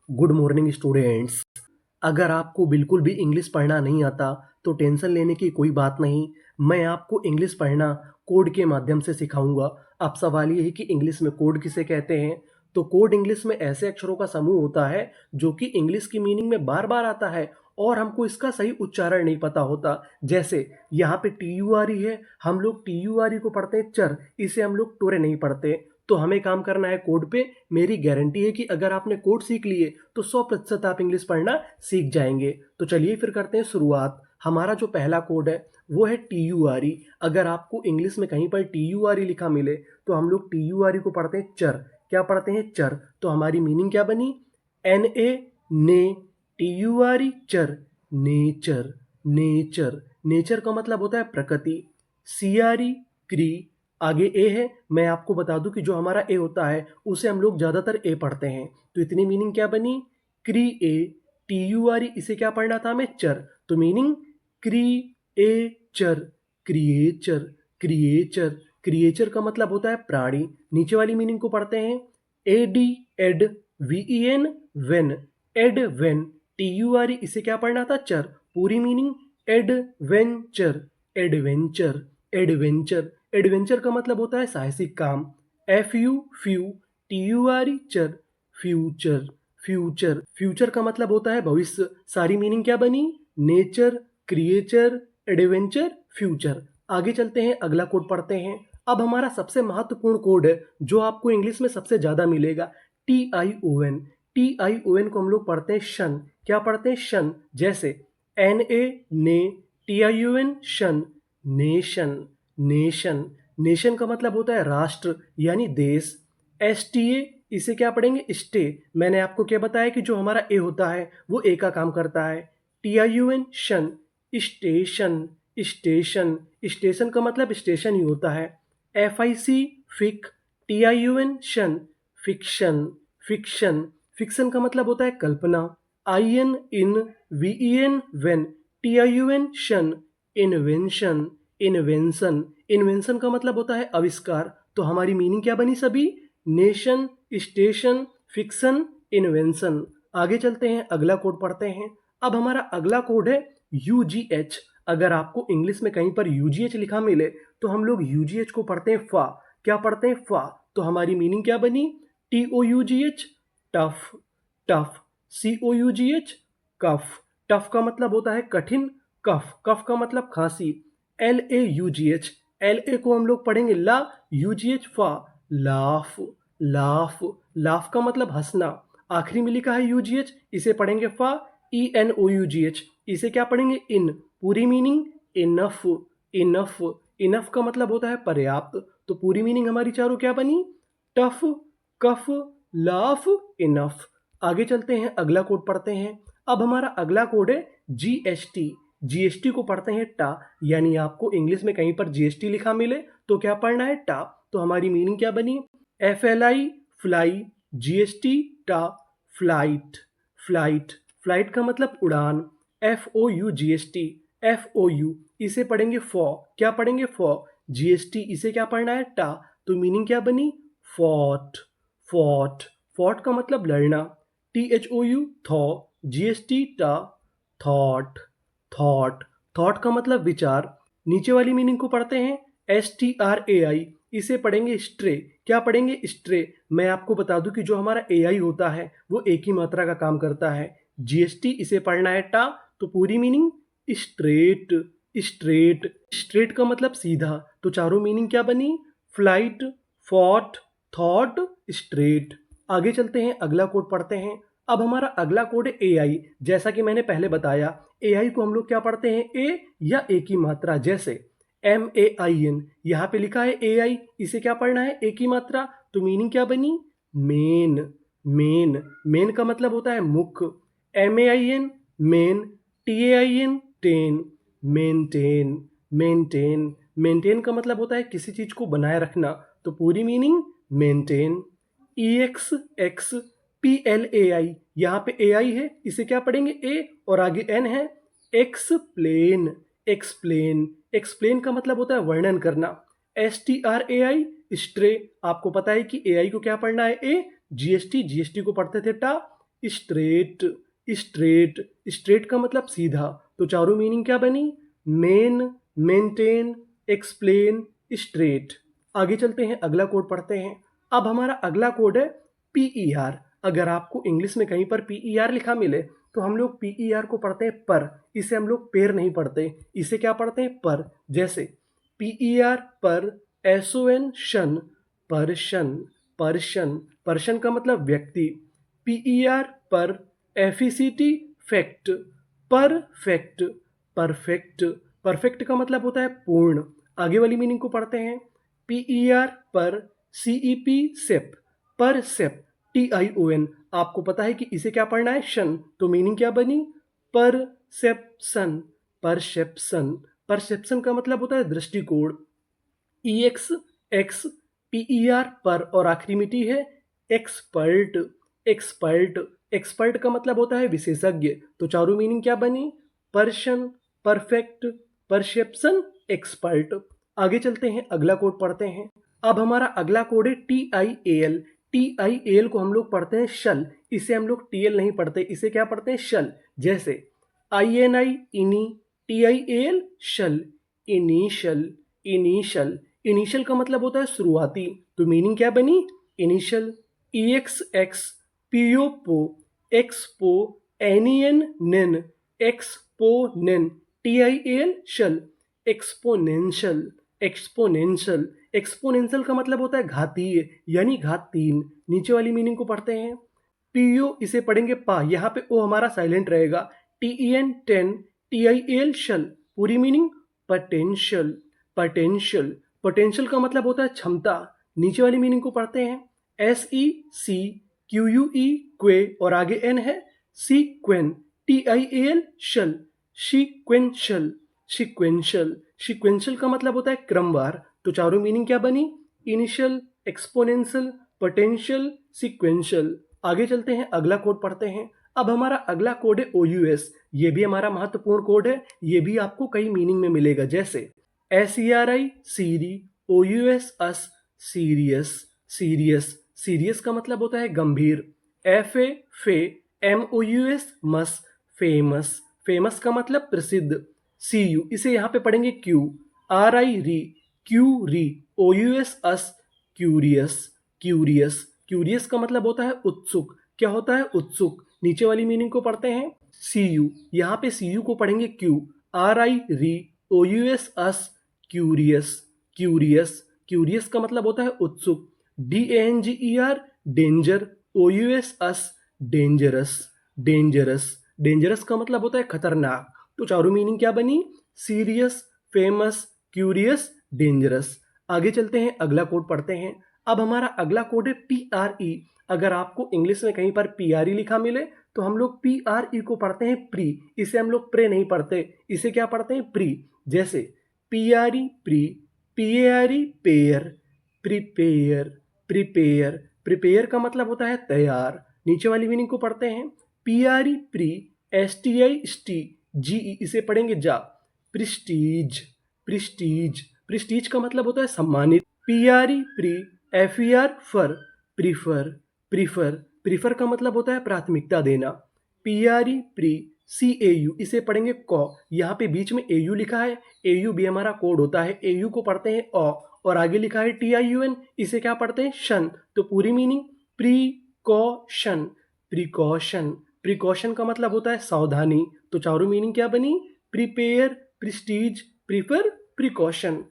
Good morning students. अगर आपको बिल्कुल भी इंग्लिश पढ़ना नहीं आता तो टेंशन लेने की कोई बात नहीं। मैं आपको इंग्लिश पढ़ना कोड के माध्यम से सिखाऊंगा। अब सवाल ये है कि इंग्लिश में कोड किसे कहते हैं। तो कोड इंग्लिश में ऐसे अक्षरों का समूह होता है जो कि इंग्लिश की मीनिंग में बार बार आता है और हमको इसका सही उच्चारण नहीं पता होता। जैसे यहाँ पे टी यू आर ई है, हम लोग टी यू आर ई को पढ़ते हैं चर, इसे हम लोग टोरे नहीं पढ़ते। तो हमें काम करना है कोड पे। मेरी गारंटी है कि अगर आपने कोड सीख लिए तो 100% आप इंग्लिश पढ़ना सीख जाएंगे। तो चलिए फिर करते हैं शुरुआत। हमारा जो पहला कोड है वो है टी यू आर ई। अगर आपको इंग्लिश में कहीं पर टी यू आर ई लिखा मिले तो हम लोग टी यू आर ई को पढ़ते हैं चर। क्या पढ़ते हैं? चर। तो हमारी मीनिंग क्या बनी? एन ए ने, टी यू आर ई चर, नेचर। नेचर, नेचर का मतलब होता है प्रकृति। सी आर ई क्री, आगे ए है। मैं आपको बता दूं कि जो हमारा ए होता है उसे हम लोग ज़्यादातर ए पढ़ते हैं। तो इतनी मीनिंग क्या बनी? क्री ए, टी यू आर ई, इसे क्या पढ़ना था हमें? चर। तो मीनिंग क्री ए चर, क्रिएचर। क्रिएचर, क्रिएचर का मतलब होता है प्राणी। नीचे वाली मीनिंग को पढ़ते हैं। A D ad, V E N ven, ad ven, T U R E, इसे क्या पढ़ना था? चर। पूरी meaning adventure, adventure, adventure. Adventure का मतलब होता है साहसिक काम। F U few, T U R E ture, future. Future, future का मतलब होता है भविष्य। सारी मीनिंग क्या बनी? Nature, creature, adventure, future. आगे चलते हैं, अगला कोड पढ़ते हैं। अब हमारा सबसे महत्वपूर्ण कोड है जो आपको इंग्लिश में सबसे ज्यादा मिलेगा, T I O N. T I O N को हम लोग पढ़ते हैं शन। क्या पढ़ते हैं? शन। जैसे एन ए ने, टी आई ओ एन शन, नेशन। नेशन, नेशन का मतलब होता है राष्ट्र यानी देश। एस टी ए, इसे क्या पढ़ेंगे? स्टे। मैंने आपको क्या बताया कि जो हमारा ए होता है वो ए का काम करता है। T I U N shun, station. Station, station का मतलब स्टेशन ही होता है। F I C fic, T I U N shun, fiction. Fiction, fiction का मतलब होता है कल्पना। I N in, V E N ven, T I U N shun, invention. Invention, invention का मतलब होता है आविष्कार। तो हमारी मीनिंग क्या बनी सभी? Nation, station, fiction, invention. आगे चलते हैं, अगला कोड पढ़ते हैं। अब हमारा अगला कोड है यू जी एच। अगर आपको इंग्लिश में कहीं पर यू जी एच लिखा मिले तो हम लोग यू जी एच को पढ़ते हैं फा। क्या पढ़ते हैं? फा। तो हमारी मीनिंग क्या बनी? T O U G H tough, tough. C O U G H cough, tough का मतलब होता है कठिन। कफ, कफ का मतलब खांसी। L A you G H, L A को हम लोग पढ़ेंगे ला, यू जी एच फा, लाफ। लाफ, लाफ का मतलब हंसना। आखिरी में लिखा है यू जी एच, इसे पढ़ेंगे fa, E N O U G H, इसे क्या पढ़ेंगे? इन। पूरी मीनिंग इनफ। इनफ, इनफ का मतलब होता है पर्याप्त। तो पूरी मीनिंग हमारी चारों क्या बनी? टफ, कफ, लाफ, इनफ। आगे चलते हैं, अगला कोड पढ़ते हैं। अब हमारा अगला कोड है जी एस टी। जीएसटी को पढ़ते हैं टा। यानी आपको इंग्लिश में कहीं पर जीएसटी लिखा मिले तो क्या पढ़ना है? टा। तो हमारी मीनिंग क्या बनी? F L I fly, GST ta, flight. Flight, flight का मतलब उड़ान। F O U GST, F O U, इसे पढ़ेंगे फॉ। क्या पढ़ेंगे? फॉ। जीएसटी, इसे क्या पढ़ना है? टा। तो मीनिंग क्या बनी? फॉट। फॉट, फॉट का मतलब लड़ना। T H O U thou, GST ta, thought. Thought, thought का मतलब विचार। नीचे वाली मीनिंग को पढ़ते हैं S T R A I, इसे पढ़ेंगे स्ट्रे। क्या पढ़ेंगे? स्ट्रे। मैं आपको बता दूं कि जो हमारा ए आई होता है वो एक ही मात्रा का काम करता है। जीएसटी, इसे पढ़ना है टा। तो पूरी मीनिंग स्ट्रेट। स्ट्रेट, स्ट्रेट का मतलब सीधा। तो चारों मीनिंग क्या बनी? Flight, fought, thought, straight. आगे चलते हैं, अगला कोड पढ़ते हैं। अब हमारा अगला कोड है ए आई। जैसा कि मैंने पहले बताया, ए आई को हम लोग क्या पढ़ते हैं? ए या ए की मात्रा। जैसे एम ए आई एन, यहाँ पे लिखा है ए आई, इसे क्या पढ़ना है? ए की मात्रा। तो मीनिंग क्या बनी? मेन। मेन, मेन का मतलब होता है मुख। M A I N main, T A I N tain, maintain. Maintain, maintain का मतलब होता है किसी चीज को बनाए रखना। तो पूरी meaning maintain. E X X, P L A I, यहाँ पे ए आई है, इसे क्या पढ़ेंगे? ए, और आगे एन है। एक्सप्लेन। एक्सप्लेन, एक्सप्लेन का मतलब होता है वर्णन करना। S T R A I stray, आपको पता है कि ए आई को क्या पढ़ना है? ए। जीएसटी, जीएसटी को पढ़ते थे टा। स्ट्रेट, स्ट्रेट, स्ट्रेट का मतलब सीधा, तो चारों मीनिंग क्या बनी? Main, maintain, explain, straight. आगे चलते हैं, अगला कोड पढ़ते हैं। अब हमारा अगला कोड है PER। अगर आपको इंग्लिश में कहीं पर PER लिखा मिले तो हम लोग PER को पढ़ते हैं पर, इसे हम लोग पेर नहीं पढ़ते, इसे क्या पढ़ते हैं? पर। जैसे PER पर, SON शन, पर्शन, पर्शन, पर्शन का मतलब व्यक्ति। PER पर, FECT fact, perfect, perfect, perfect का मतलब होता है पूर्ण। आगे वाली मीनिंग को पढ़ते हैं। PER पर, CEP सेप, पर सेप, TION। आपको पता है कि इसे क्या पढ़ना है? शन, तो मीनिंग क्या बनी? परसेप्शन, परसेप्शन, परसेप्शन का मतलब होता है दृष्टिकोण। EX, एक्स, PER पर, और आखिरी में टी है एक्सपर्ट, एक्सपर्ट, एक्सपर्ट का मतलब होता है विशेषज्ञ। तो चारों मीनिंग क्या बनी? Person, perfect, perception, expert. आगे चलते हैं, अगला कोड पढ़ते हैं। अब हमारा अगला कोड है TIAL। TIAL को हम लोग पढ़ते हैं शल, इसे हम लोग TL नहीं पढ़ते, इसे क्या पढ़ते हैं? शल। जैसे INI इनी, TIAL शल, इनिशियल, इनिशियल, इनिशियल का मतलब होता है शुरुआती, तो मीनिंग क्या बनी? इनिशियल। EXX पियोपो, एक्सपो, एनियन नेन, एक्सपोनेन, TIAL शल, एक्सपोनेंशियल, एक्सपोनेंशियल, एक्सपोनेंशियल का मतलब होता है घातीय, यानी घात 3। नीचे वाली मीनिंग को पढ़ते हैं। PO इसे पढ़ेंगे पा, यहाँ पे ओ हमारा साइलेंट रहेगा। TEN टेन, TIAL शल, पूरी मीनिंग पोटेंशियल, पोटेंशियल, पोटेंशियल का मतलब होता है क्षमता। नीचे वाली मीनिंग को पढ़ते हैं। SECQUE क्वे, और आगे N है, सीक्वेन, TIAL शल, सीक्वेंशियल, सीक्वेंशियल, सीक्वेंशियल का मतलब होता है क्रमवार। तो चारों मीनिंग क्या बनी? Initial, exponential, potential, sequential. आगे चलते हैं, अगला कोड पढ़ते हैं। अब हमारा अगला कोड है OUS। ये भी हमारा महत्वपूर्ण कोड है, ये भी आपको कई मीनिंग में मिलेगा। जैसे SERI सीरी, OUS अस, सीरियस, सीरियस, सीरियस का मतलब होता है गंभीर। FA फे, MOUS मस, फेमस, फेमस का मतलब प्रसिद्ध। CU इसे यहाँ पे पढ़ेंगे Q, RI री, क्यू री, OUS अस, क्यूरियस, क्यूरियस, क्यूरियस का मतलब होता है उत्सुक। क्या होता है? उत्सुक। नीचे वाली मीनिंग को पढ़ते हैं। CU, यहाँ पे CU को पढ़ेंगे Q, RI री, OUS अस, क्यूरियस, क्यूरियस, क्यूरियस का मतलब होता है उत्सुक। DANGER डेंजर, OUS अस, डेंजरस, डेंजरस, डेंजरस का मतलब होता है खतरनाक। तो चारों मीनिंग क्या बनी? Serious, famous, curious, dangerous. आगे चलते हैं, अगला कोड पढ़ते हैं। अब हमारा अगला कोड है PRE। अगर आपको इंग्लिश में कहीं पर PRE लिखा मिले तो हम लोग PRE को पढ़ते हैं प्री, इसे हम लोग प्रे नहीं पढ़ते, इसे क्या पढ़ते हैं? प्री। जैसे PRE pre, PARE pair, prepare, prepare, prepare का मतलब होता है तैयार। नीचे वाली मीनिंग को पढ़ते हैं। PRE प्री, STI स्टी, GE इसे पढ़ेंगे जा, प्रिस्टीज, प्रिस्टीज, प्रिस्टीज का मतलब होता है सम्मानित। PRE प्री, FER फर, प्रीफर, प्रीफर, प्रीफर का मतलब होता है प्राथमिकता देना। PRE प्री, CAU इसे पढ़ेंगे कौ, यहाँ पे बीच में AU लिखा है, AU भी हमारा कोड होता है, AU को पढ़ते हैं औ, और आगे लिखा है TIUN, इसे क्या पढ़ते हैं? शन। तो पूरी मीनिंग प्रीकॉशन, प्रिकॉशन, प्रिकॉशन का मतलब होता है सावधानी। तो चारों मीनिंग क्या बनी? Prepare, prestige, prefer, precaution.